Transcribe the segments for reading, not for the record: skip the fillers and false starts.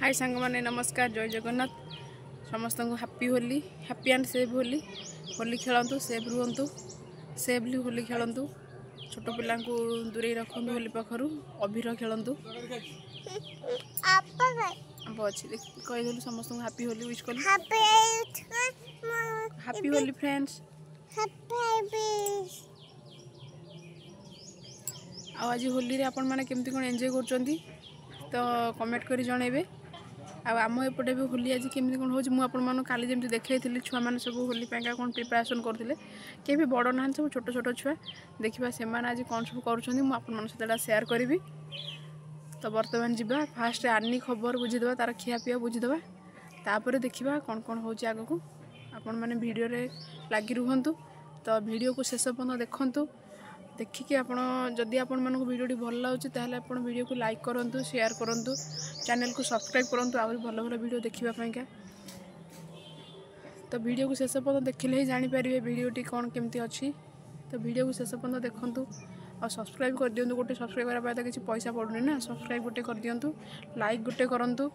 हाय सांग माने नमस्कार जय जगन्नाथ समस्त को happy Holi happy and safe Holi Holi खेलतु सेफ रुहतु सेफली होली खेलतु छोट पिला को दूरे रखु होली पाखर अभीर खेलतु अच्छी कहीदेलु समस्त को हैप्पी होली विश कलु हैप्पी होली फ्रेंड्स आज होली रे आपण माने केमती कोन एंजॉय करचंती तो कमेंट करी जणेबे आम एपटे भी होली आज केमी कौन हो काली जमी देखी छुआ मैंने सब होली पैंका कौन प्रिपेरेसन करते किए भी बड़ ना सब छोट छोट छुआ देखा से आज कौन सब कर सेयार करी तो बर्तमान जावा फास्ट आनी खबर बुझीदे तार खिया पिया बुझीदे तापर देखा कौन कौन हो आग को आपण मैंने वीडियो लगी रुहतु तो वीडियो को शेष पर्यंत देखु देखिए आपण जदि आपण मानक वीडियो भल लगे ताहले आपण वीडियो को लाइक करंतु शेयर करंतु चैनल को सब्सक्राइब करंतु आहुरी भल भल वीडियो देखिबा पयका तो वीडियो को शेष पर्यंत देखिले ही जानि परिबे वीडियोटी कौन केमती अच्छी तो वीडियो को शेष पर्यंत देखंतु और सब्सक्राइब कर दियंतु गोटे सब्सक्राइब करा पाए तो किसी पैसा पड़ुनी ना सब्सक्राइब गोटे कर दियंतु लाइक गोटे करंतु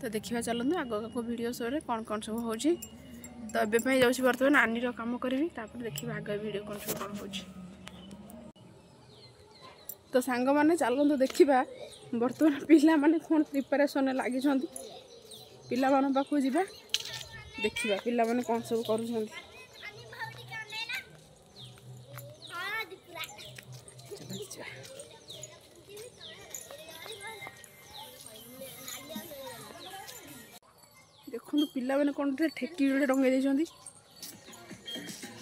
तो देखिबा चलंतु आगो वीडियो शो रे कौन कौन सब होची तो एबे जाऊँ बर्तमान आनीर कम करी देखिए आगे वीडियो कौन सब कौन हो तो सांग मैंने चलते देखा बर्तमान पिला माने कौन प्रिपेरेसन लगी पिला पाखु जा देखा पिला माने कौन सब कर देखो पिला मैंने कौन ठेकी डंगे देती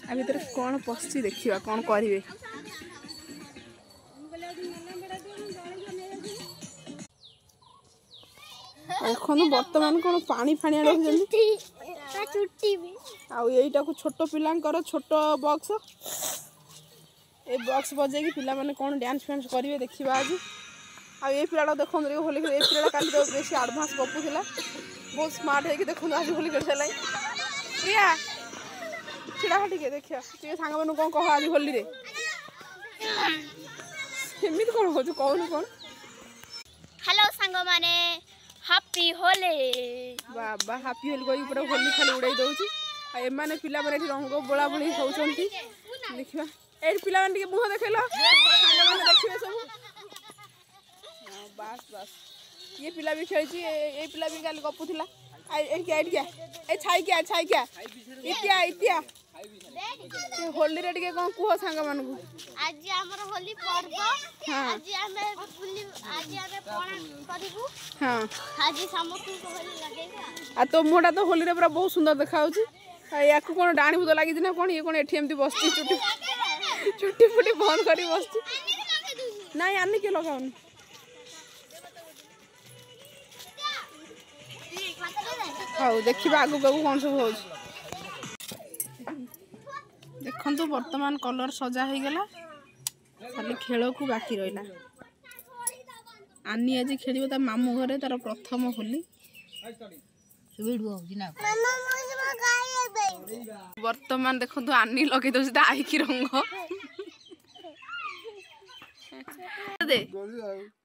आ भर कौन पशि देखा कौन करेंगे देखो बर्तमान कौन पानी फाणिया रखा को छोट पिलांकर छोट बॉक्स ए बॉक्स बजे पिला माने कौन डांस फैंस करेंगे देखा आज आ पिला देखो होली ए पिला काली तो बेसी एडवांस गपुला बहुत स्मार्ट है कि देखो आज होली कर सारे प्रिया छिड़ा टे देखिए टे सांग मैंने कौन कह आज होली रे एमती कौन हो कौन कौन हेलो सांग माने हैप्पी होली बाबा हैप्पी होली कही पूरा होली खाली उड़ाई दौची एमाने पिला माने रंग बोला बोली होउछंती देखिबा ए पिला माने मुह देखैलो सांग माने देखिबे सब बस बस ये पिला भी खेली ये पिला भी काली गपुला छाई क्या इतिया इतिया होली रे टिके कौन कुह सांग मान को आज हमर होली पर्व आज हमें होली आज हमें कोन करिबू हां आज समस्त को होली लगेगा आ तो मोटा तो होली रे पूरा बहुत सुंदर देखा होची या को कोन डाणी बुद लागी ना कोन ये कोन एठी एमती बसती चुटी फुटी बंद करी बसती नहीं आनी के लगाउनी हाँ देखा आगू आगू कौन सब हो देखु बर्तमान कलर सजा हो गला खाली खेल को बाकी रहा आनी आज खेल ता मामू घरे तार प्रथम होली बर्तमान देखो आनी लगे दे आई की रंग दे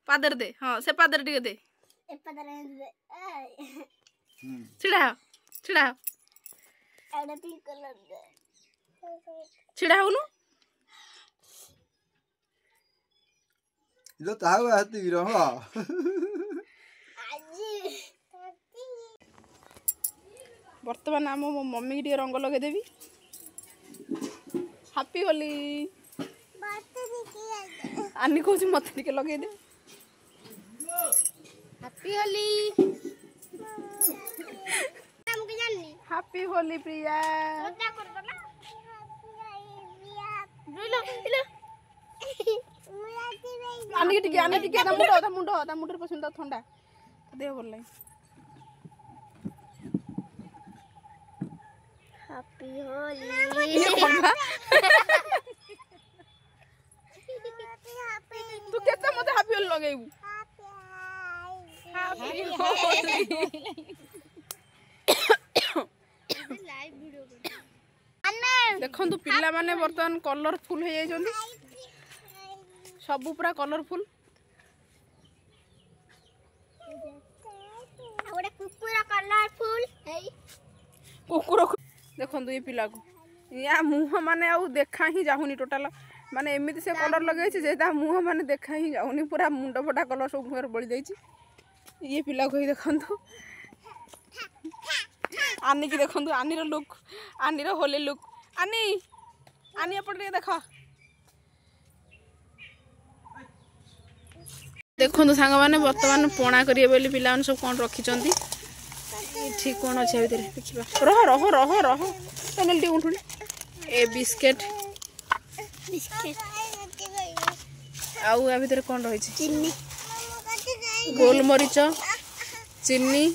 पादर दे हाँ से पादर टे दे छिड़ा छिड़ा छिड़ा होनु जो ताऊ आती रहो वर्तमान आम मो मम्मी टे रंग लगे देवी हैप्पी होली आनी कहूँ मत टे लगे दे हैप्पी होली हैप्पी होली प्रिया आनी टिके मुंड पसंद ठंडा देह भल लगे हैप्पी होली तू केते मते हैप्पी होली लगेबू हैप्पी होली देखो पिला माने बर्तमान कलरफुल हो जाइछन्ती सब पूरा कलरफुल कुकुर देखो ये पिला को या मुँह माने आउ देखा ही जाऊनी टोटाल माने एमती से कलर लगे मुँह माने देखा ही जाऊनी पूरा मुंड फटा कलर सब मुहर बड़ी जाइए ये पिला को ही देखु आनी की देखु आनी लुक आनी होली लुक आनी आनी एपटे देख देखो सांग मैंने बर्तमान पणा करेंगे बोली पिला सब कौन रखी ठीक कौन अच्छे भर देखा रह रह रह रह पेनल्टी उठुनी ए बिस्केट आउ या भीतर कौन रही चिन्नी गोलमरीच चीनी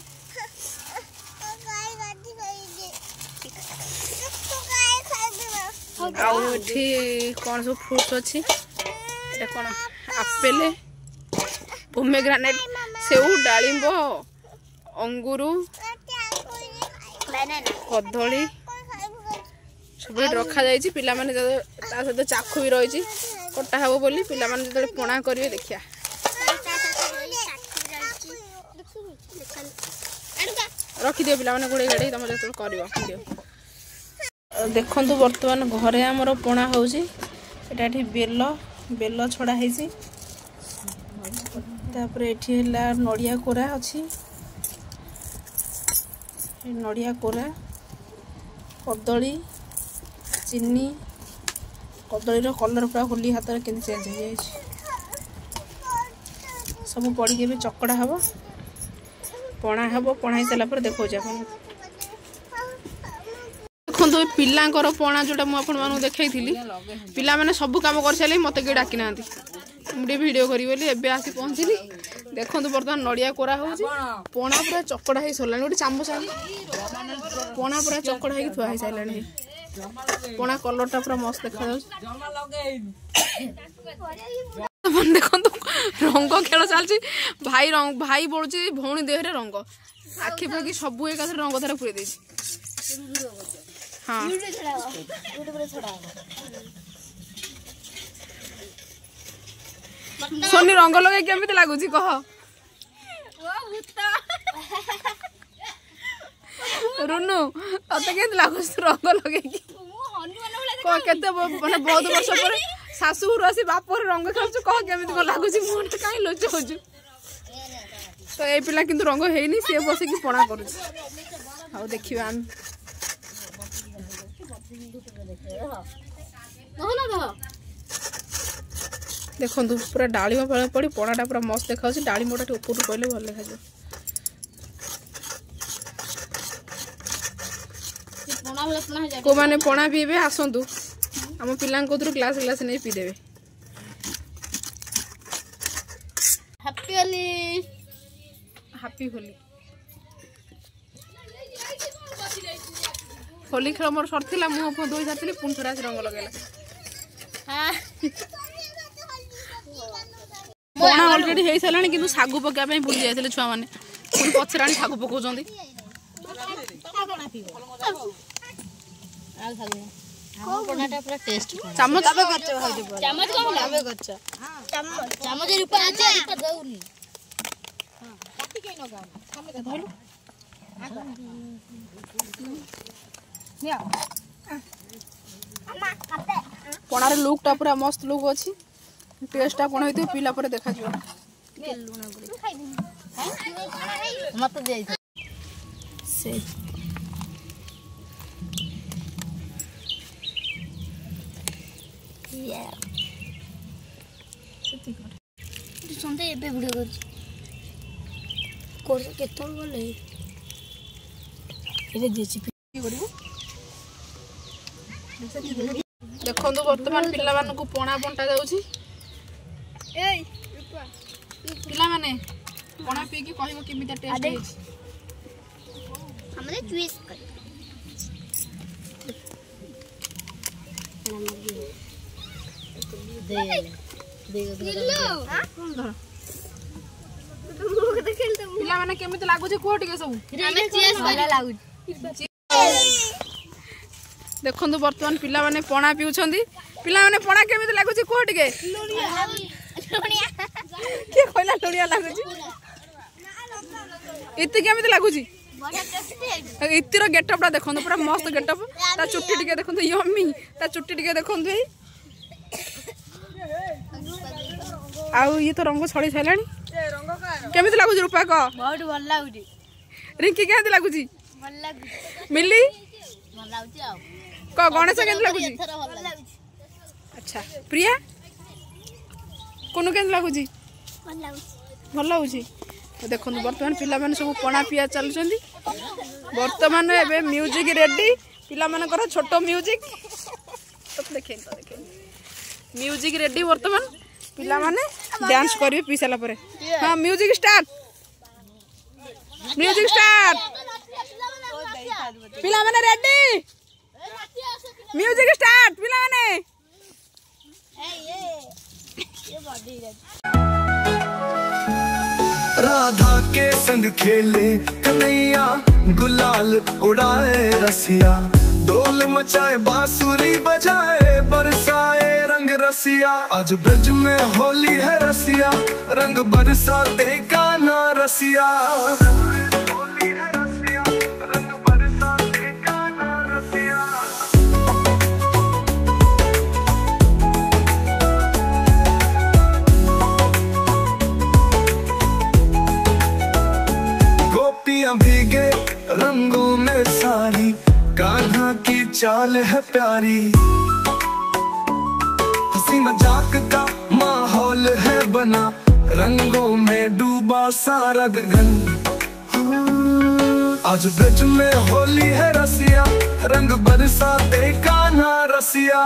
आउठी कौन सब फ्रूट्स अच्छी ये कौन आपेल पोमेग्रानेट सेऊ डालिंब अंगूर कदली सब रखा जाइए पिला माने सहित चाकू भी रही कटा हे बोली पिला माने जो पणा करेंगे देखिया रखिदियो पिला माने घोड़े घाड़ी तुम जो कर देखु बर्तमान घरे आमर पणा होची बेल बेल छड़ा है नड़िया कोरा अच्छी नड़िया कोरा कदली चीनी कदली कलर पूरा होली हाथ में केमती चेंज हो जाए सब पड़ी भी चकड़ा हम पणा हम पणा ही सारा देखो देखो पिलांकर पणा जोटा मुझे देखी पिला मैंने सब कम कर सारे मत किए डाकी ना मुझे वीडियो करी बोली एबे आसी पहुँचली देखो बर्तमान नड़िया कोरा हो पणा पूरा चकड़ा हो सरला गोटे चामच पणा पूरा चकड़ा हो थुआ सारे पणा कलरटा पूरा मस्त देखा देखो रंग खेल चलती भाई भाई बोलुची भौणी देहरे रंग आखि फाखि सब एक रंग धारा पूरे हाँ सोनी रंग लगे केमिति लागुची कह रुनु तते केमिति लागुछ रंग लगे कि कह केते माने बहुत वर्ष पर सासु घर आसी बापर रंग खेलछु कह केमिति को लागुची मुंड काई लोच होजु तो ए पिला किंतु रंग हेइनी से बसे कि पणा करूछ आ देखिबा हम देखो पूरा डालिम पड़ी पणाटा पूरा मस्त देखा डालिमटा ऊपर कहले भल देखा को मैंने पणा पीबे आसतु आम पिला ग्लास ग्लास नहीं पीदेवे हैप्पी होली होली खेल मोर सरला मुँह धोई सारी पुणी थोड़ा रंग लगेगा पणा अलरेडी हो सारा कि सागु पकाई भूली जाते छुआ मैंने पुणी पचर सागु पकाउं पणार लुकटा पूरा मस्त लुक अच्छी टेस्टा कौन होती पीला पर देखा देखो बर्तमान पिला मानू पणा बंटा जाऊँगी पिला माने पणा पी की कहबो केमिता टेस्ट है हमने चूज कर पिला माने केमिता लागु छै को टिके सब हमें चीज वाला लागु देखो बर्तमान पिला माने पणा पिउछंदी पिला माने पणा केमिता लागु छै को टिके के कहला लोड़िया लागु छै इते केमिता लागु छै इतिर गेटअपटा देखो पूरा मस्त गेटअप ता चुट्टी टिके देखो यम्मी ता चुट्टी टिके देखो आउ ये तो रंग छड़ी साराणी केमिति लागुच रूपा कह बहुत भल लागुची रिंकी केमिति लागुची भल लागुची मिली भल लागुची आ कह गणेश केमिति लागुची भल लागुची अच्छा प्रिया कोनु केमिति लागुची भल लागुची भल लागुची तो देखो बर्तमान पिला माने सब पणा पिया चलुचंदी बर्तमान एबे म्यूजिक रेडी पिला मानकर छोट म्यूजिक तो देखे म्यूजिक रेडी बर्तमान पिला माने डांस करिवे पी साला परे हां म्यूजिक स्टार्ट पिला माने रेडी म्यूजिक स्टार्ट पिला माने राधा के संग खेले कन्हैया गुलाल उड़ाए रसिया ढोल मचाए बांसुरी बजाए बरसाए रंग रसिया आज ब्रज में होली है रसिया रंग बरसाते का ना रसिया होली है रसिया रंग बरसाते का ना रसिया गोपियां भीगे रंगों में सारी कान्हा की चाल है प्यारी हंसी मजाक का माहौल है बना रंगों में डूबा सारा गगन आज ब्रज में होली है रसिया रंग बरसाते कान्हा रसिया